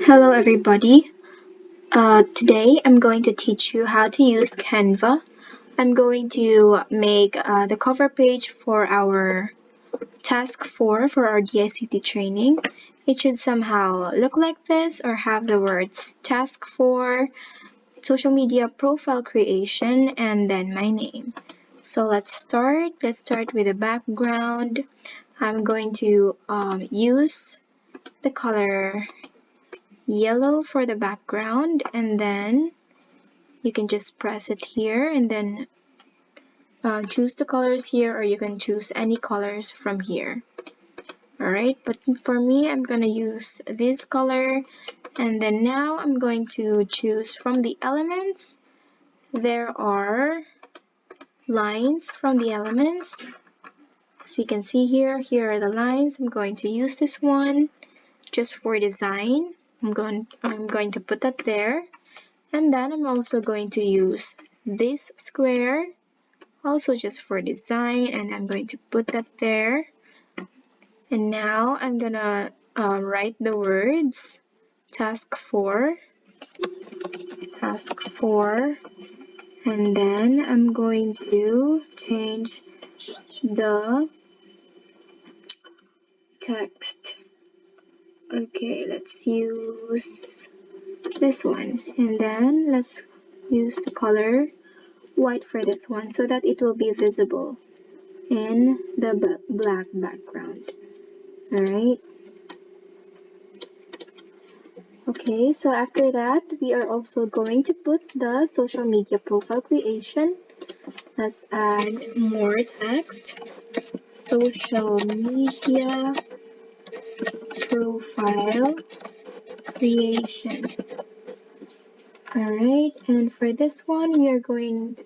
Hello everybody. Today I'm going to teach you how to use Canva. I'm going to make the cover page for our task 4 for our DICT training. It should somehow look like this or have the words task 4, social media profile creation, and then my name. So let's start. Let's start with the background. I'm going to use the color yellow for the background, and then you can just press it here and then choose the colors here, or you can choose any colors from here. Alright, but for me I'm gonna use this color, and then now I'm going to choose from the elements. There are lines from the elements. As you can see here are the lines. I'm going to use this one just for design. I'm going to put that there. And then I'm also going to use this square, also just for design, and I'm going to put that there. And now I'm gonna write the words task 4, and then I'm going to change the text. Okay, let's use this one, and then let's use the color white for this one so that it will be visible in the black background. Alright. Okay, so after that, we are also going to put the social media profile creation. Let's add more text. Social media profile creation. Alright, and for this one,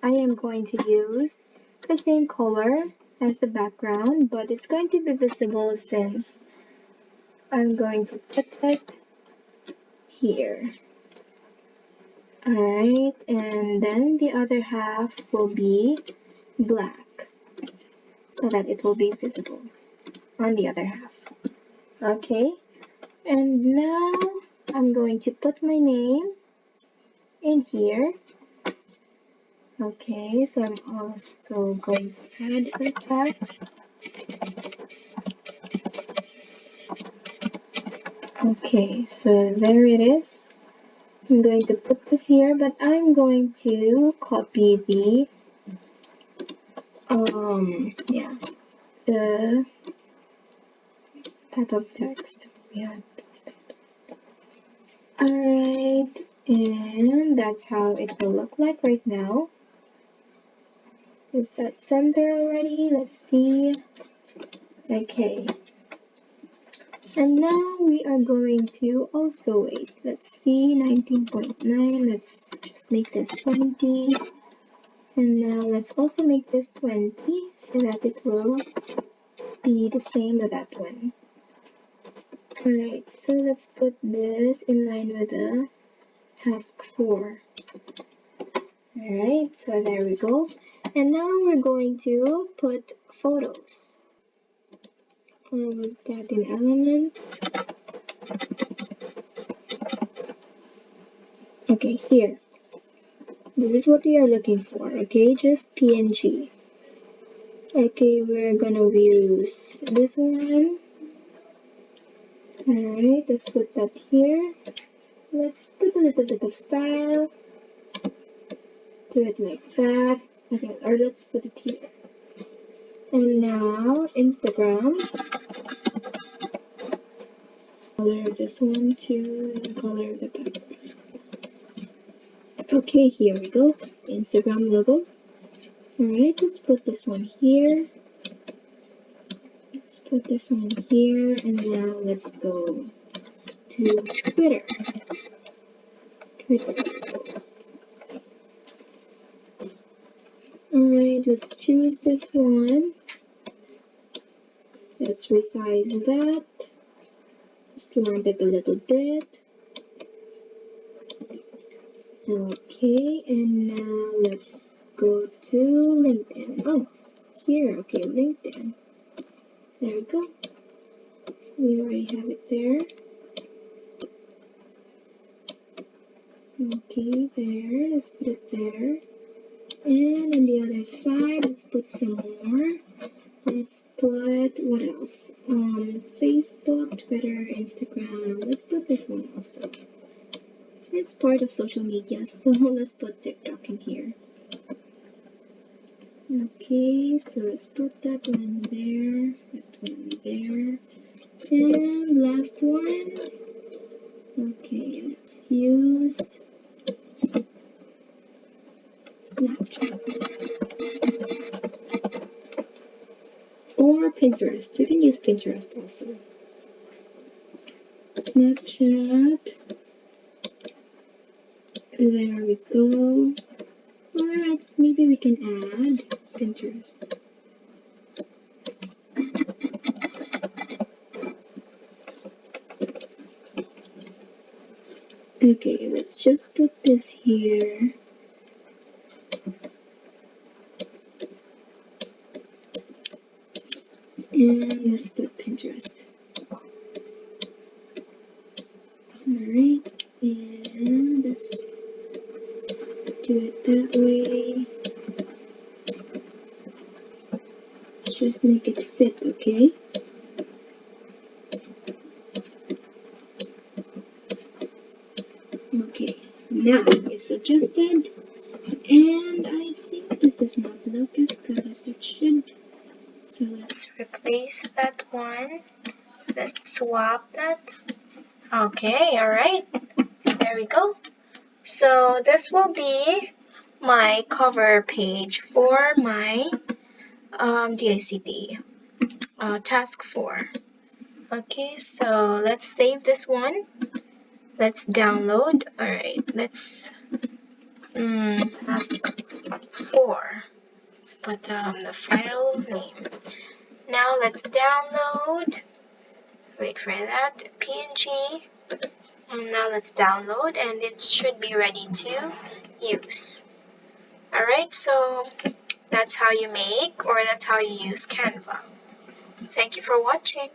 I am going to use the same color as the background, but it's going to be visible since I'm going to put it here. Alright, and then the other half will be black so that it will be visible on the other half. Okay, and now I'm going to put my name in here. Okay, so I'm also going to add a tag. Okay, so there it is. I'm going to put this here, but I'm going to copy the the type of text. Alright, and that's how it will look like right now. Is that center already? Let's see. Okay. And now we are going to also wait. Let's see, 19.9. Let's just make this 20. And now let's also make this 20 so that it will be the same with that one. Alright, so let's put this in line with the task 4. Alright, so there we go. And now we're going to put photos. Or was that an element? Okay, here. This is what we are looking for, okay? Just PNG. Okay, we're gonna use this one. Alright, let's put that here. Let's put a little bit of style. Do it like that. Okay, or let's put it here. And now, Instagram. Color this one to the color of the background. Okay, here we go. Instagram logo. Alright, let's put this one here. Let's put this one here. And now let's go to Twitter. Alright, let's choose this one. Let's resize that. Slant it a little bit. Okay, and now let's go to LinkedIn. Oh, here, okay, LinkedIn. There we go. We already have it there. Okay, there, let's put it there. And on the other side, let's put some more. Let's put, what else? Facebook, Twitter, Instagram. Let's put this one also. It's part of social media, so let's put TikTok in here. Okay, so let's put that one there, that one there. And last one. Okay, let's use Snapchat or Pinterest. We can use Pinterest also. Snapchat. There we go. Alright, maybe we can add Pinterest. Okay, let's just put this here. And let's put Pinterest. Alright, and let's do it that way. Let's just make it fit, okay? Okay, now it's adjusted, and I think this does not look as good as it should. So let's replace that one. Let's swap that. Okay, alright. There we go. So this will be my cover page for my DICT task 4. Okay, so let's save this one. Let's download. Alright, let's task 4. Put the file name. Now let's download. Wait for that. PNG. And now let's download, and it should be ready to use. Alright, so that's how you make, or that's how you use Canva. Thank you for watching.